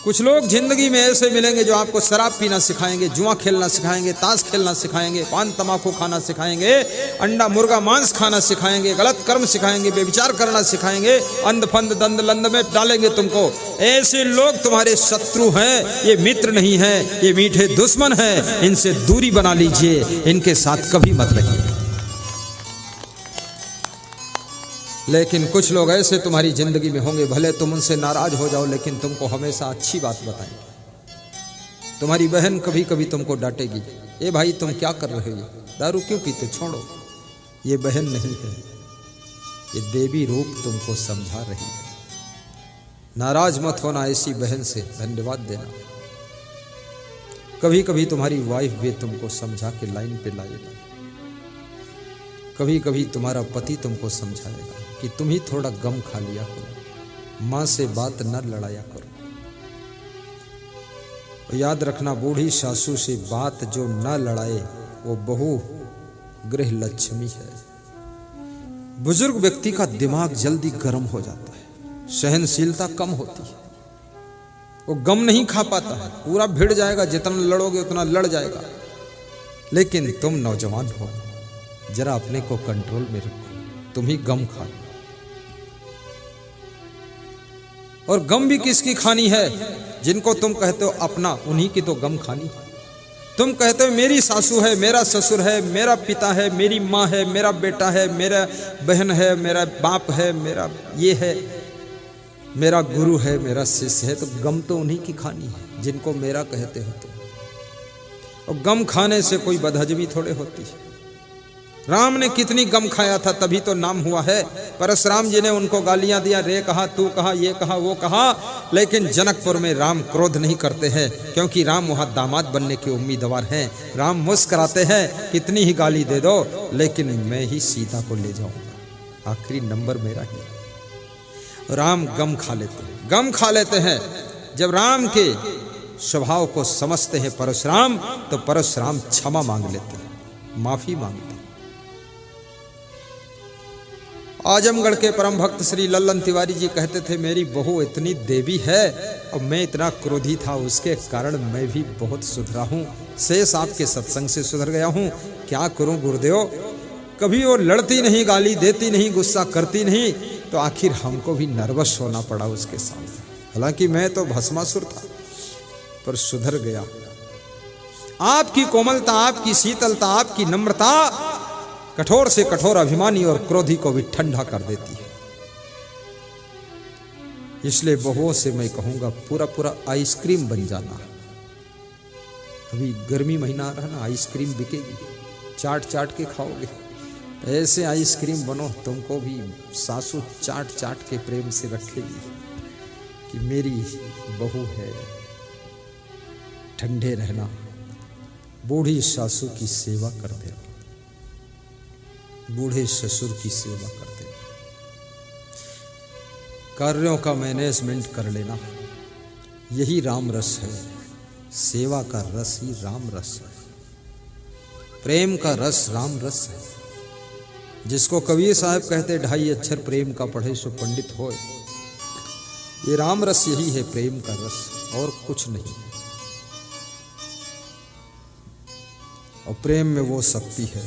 कुछ लोग जिंदगी में ऐसे मिलेंगे जो आपको शराब पीना सिखाएंगे, जुआ खेलना सिखाएंगे, ताश खेलना सिखाएंगे, पान तमाकू खाना सिखाएंगे, अंडा मुर्गा मांस खाना सिखाएंगे, गलत कर्म सिखाएंगे, बेविचार करना सिखाएंगे, अंध फंद दंद लंद में डालेंगे तुमको। ऐसे लोग तुम्हारे शत्रु हैं, ये मित्र नहीं है, ये मीठे दुश्मन हैं। इनसे दूरी बना लीजिए, इनके साथ कभी मत रहिए। लेकिन कुछ लोग ऐसे तुम्हारी जिंदगी में होंगे, भले तुम उनसे नाराज हो जाओ लेकिन तुमको हमेशा अच्छी बात बताएंगे। तुम्हारी बहन कभी कभी तुमको डांटेगी, ए भाई तुम क्या कर रहे हो, दारू क्यों पीते, छोड़ो। ये बहन नहीं है, ये देवी रूप तुमको समझा रही है। नाराज मत होना ऐसी बहन से, धन्यवाद देना। कभी कभी तुम्हारी वाइफ भी तुमको समझा के लाइन पे लाएगा। कभी कभी तुम्हारा पति तुमको समझाएगा कि तुम ही थोड़ा गम खा लिया करो, मां से बात न लड़ाया करो। याद रखना, बूढ़ी सासू से बात जो न लड़ाए वो बहु गृह लक्ष्मी है। बुजुर्ग व्यक्ति का दिमाग जल्दी गर्म हो जाता है, सहनशीलता कम होती है, वो गम नहीं खा पाता है, पूरा भिड़ जाएगा, जितना लड़ोगे उतना लड़ जाएगा। लेकिन तुम नौजवान हो, जरा अपने को कंट्रोल में रखो, तुम ही गम खा। और गम भी किसकी खानी है? जिनको तुम कहते हो अपना, उन्हीं की तो गम खानी। तुम कहते हो मेरी सासू है, मेरा ससुर है, मेरा पिता है, मेरी माँ है, मेरा बेटा है, मेरा बहन है, मेरा बाप है, मेरा ये है, मेरा गुरु है, मेरा शिष्य है, तो गम तो उन्हीं की खानी है जिनको मेरा कहते हो तुम। और गम खाने से कोई बदहजमी थोड़े होती है। राम ने कितनी गम खाया था, तभी तो नाम हुआ है। परशुराम जी ने उनको गालियां दिया, रे कहा, तू कहा, ये कहा, वो कहा, लेकिन जनकपुर में राम क्रोध नहीं करते हैं, क्योंकि राम वहां दामाद बनने के उम्मीदवार हैं। राम मुस्कुराते हैं, कितनी ही गाली दे दो लेकिन मैं ही सीता को ले जाऊंगा, आखिरी नंबर मेरा ही। राम गम खा लेते हैं, गम खा लेते हैं। जब राम के स्वभाव को समझते हैं परशुराम, तो परशुराम क्षमा मांग लेते हैं, माफी मांगते हैं। आजमगढ़ के परम भक्त श्री लल्लन तिवारी जी कहते थे, मेरी बहू इतनी देवी है और मैं इतना क्रोधी था, उसके कारण मैं भी बहुत सुधरा हूँ। शेष आपके सत्संग से सुधर गया हूँ, क्या करूँ गुरुदेव। कभी वो लड़ती नहीं, गाली देती नहीं, गुस्सा करती नहीं, तो आखिर हमको भी नर्वस होना पड़ा उसके सामने। हालांकि मैं तो भस्मासुर था, पर सुधर गया। आपकी कोमलता, आपकी शीतलता, आपकी नम्रता कठोर से कठोर अभिमानी और क्रोधी को भी ठंडा कर देती है। इसलिए बहुओं से मैं कहूंगा, पूरा पूरा आइसक्रीम बन जाना। अभी गर्मी महीना आ रहा ना, आइसक्रीम बिकेगी, चाट चाट के खाओगे। ऐसे आइसक्रीम बनो, तुमको भी सासू चाट चाट के प्रेम से रखेगी कि मेरी बहू है। ठंडे रहना, बूढ़ी सासू की सेवा कर देना, बूढ़े ससुर की सेवा करते, कार्यों का मैनेजमेंट कर लेना, यही राम रस है। सेवा का रस ही राम रस है, प्रेम का रस राम रस है। जिसको कबीर साहब कहते, 2.5 अक्षर प्रेम का पढ़े सो पंडित होए। ये राम रस यही है, प्रेम का रस, और कुछ नहीं। और प्रेम में वो शक्ति है,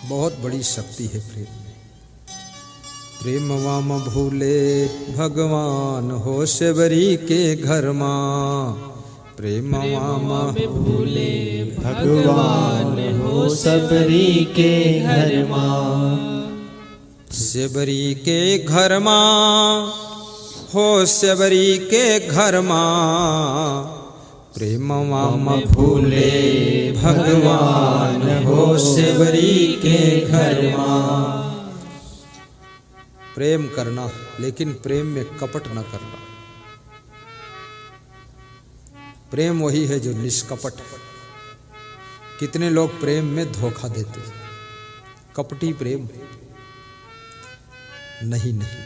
बहुत बड़ी शक्ति है प्रेम में। प्रेम वाम भूले भगवान हो सेवरी के घर मां। प्रेम वाम भूले भगवान हो सबरी के घर मां। सेवरी के घर मां हो सेवरी के घर मां। प्रेम वाम भूले भगवान हो सेवरी के घर मां। प्रेम करना, लेकिन प्रेम में कपट न करना। प्रेम वही है जो निष्कपट है। कितने लोग प्रेम में धोखा देते हैं, कपटी प्रेम। नहीं नहीं,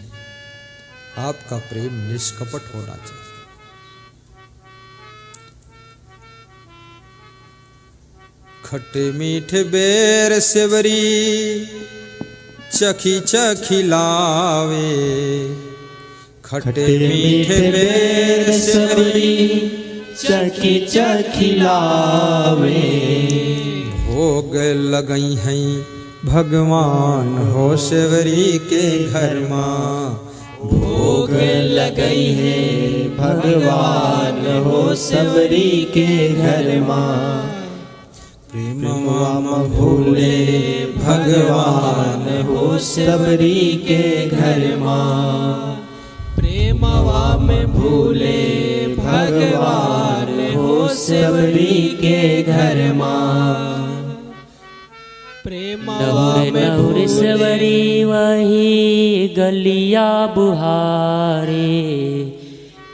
आपका प्रेम निष्कपट होना चाहिए। खट्टे मीठे बेर सेवरी चखी चखी लावे। खट्टे मीठे बेर सेवरी चखी चखी लावे। भोग लगई हैं भगवान हो सेवरी के घर माँ। भोग लगई है भगवान हो सबरी के घर माँ। प्रेमवा म भूले भगवान हो सबरी के घर माँ। प्रेमवा में भूले भगवान हो सबरी के घर माँ। नहुर नहुर सवरी वही गलिया बुहारे।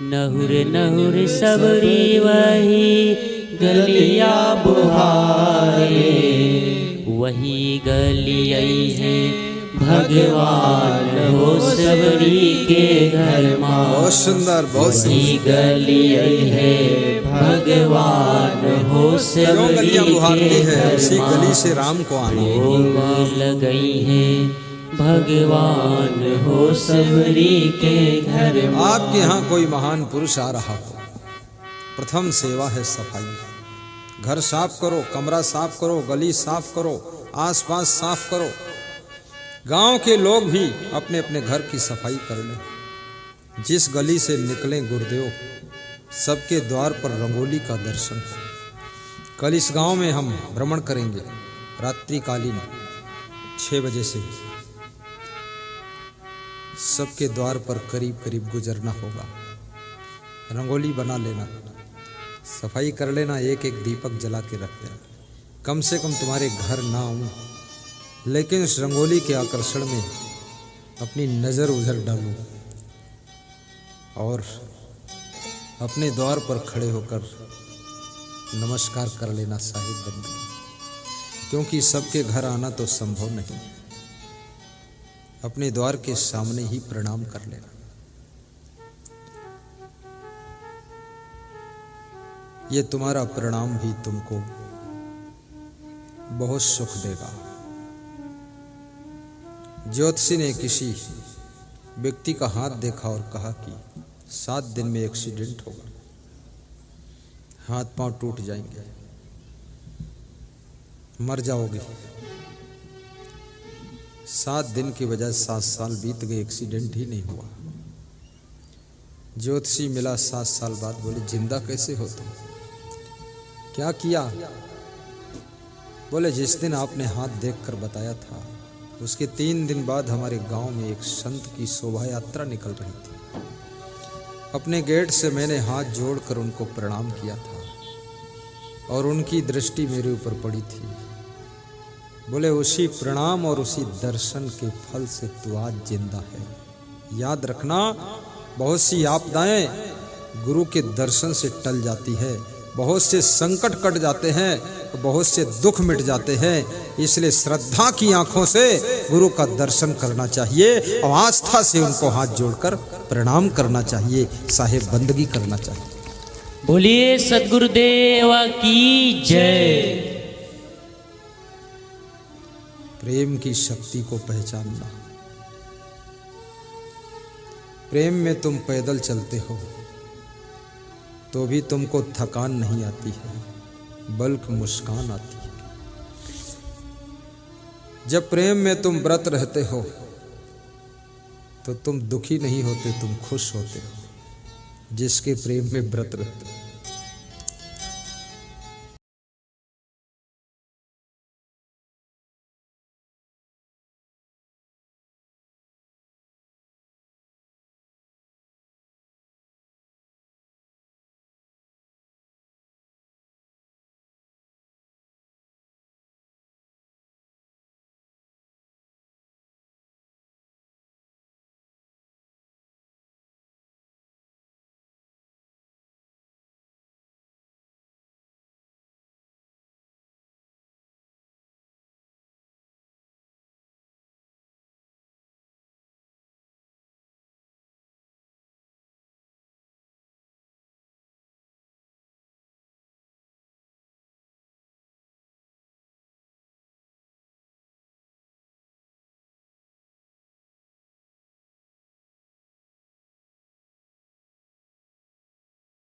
नहुर नहुर सबरी वही गलिया बुहारे। वही गलियई है भगवान हो सबरी के घर माँ। बहुत सुंदर, बहुत वही गलियई है भगवान हो सबरी गलियां बुहारती के है, घर उसी माँ। गली से राम को आना। भोग लगई है भगवान हो सबरी के घर माँ। आपके यहाँ कोई महान पुरुष आ रहा हो, प्रथम सेवा है सफाई। घर साफ करो, कमरा साफ करो, गली साफ करो, आसपास साफ करो। गांव के लोग भी अपने अपने घर की सफाई कर लें। जिस गली से निकलें गुरुदेव, सबके द्वार पर रंगोली का दर्शन। कल इस गांव में हम भ्रमण करेंगे रात्रिकालीन 6 बजे से। सबके द्वार पर करीब करीब गुजरना होगा। रंगोली बना लेना, सफाई कर लेना, एक एक दीपक जला के रख देना। कम से कम तुम्हारे घर ना आऊं, लेकिन उस रंगोली के आकर्षण में अपनी नज़र उधर डालूं और अपने द्वार पर खड़े होकर नमस्कार कर लेना साहिब बंदगी। क्योंकि सबके घर आना तो संभव नहीं, अपने द्वार के सामने ही प्रणाम कर लेना। ये तुम्हारा प्रणाम भी तुमको बहुत सुख देगा। ज्योतिषी ने किसी व्यक्ति का हाथ देखा और कहा कि 7 दिन में एक्सीडेंट होगा, हाथ पांव टूट जाएंगे, मर जाओगे। 7 दिन की बजाय 7 साल बीत गए, एक्सीडेंट ही नहीं हुआ। ज्योतिषी मिला 7 साल बाद, बोले जिंदा कैसे हो तुम, क्या किया? बोले जिस दिन आपने हाथ देखकर बताया था, उसके 3 दिन बाद हमारे गांव में एक संत की शोभा यात्रा निकल रही थी। अपने गेट से मैंने हाथ जोड़कर उनको प्रणाम किया था और उनकी दृष्टि मेरे ऊपर पड़ी थी। बोले उसी प्रणाम और उसी दर्शन के फल से तू आज जिंदा है। याद रखना, बहुत सी आपदाएं गुरु के दर्शन से टल जाती है, बहुत से संकट कट जाते हैं, बहुत से दुख मिट जाते हैं। इसलिए श्रद्धा की आंखों से गुरु का दर्शन करना चाहिए और आस्था से उनको हाथ जोड़कर प्रणाम करना चाहिए, साहिब बंदगी करना चाहिए। बोलिए सद्गुरुदेव की जय। प्रेम की शक्ति को पहचानना। प्रेम में तुम पैदल चलते हो तो भी तुमको थकान नहीं आती है, बल्कि मुस्कान आती है। जब प्रेम में तुम व्रत रहते हो तो तुम दुखी नहीं होते, तुम खुश होते हो। जिसके प्रेम में व्रत रहते हो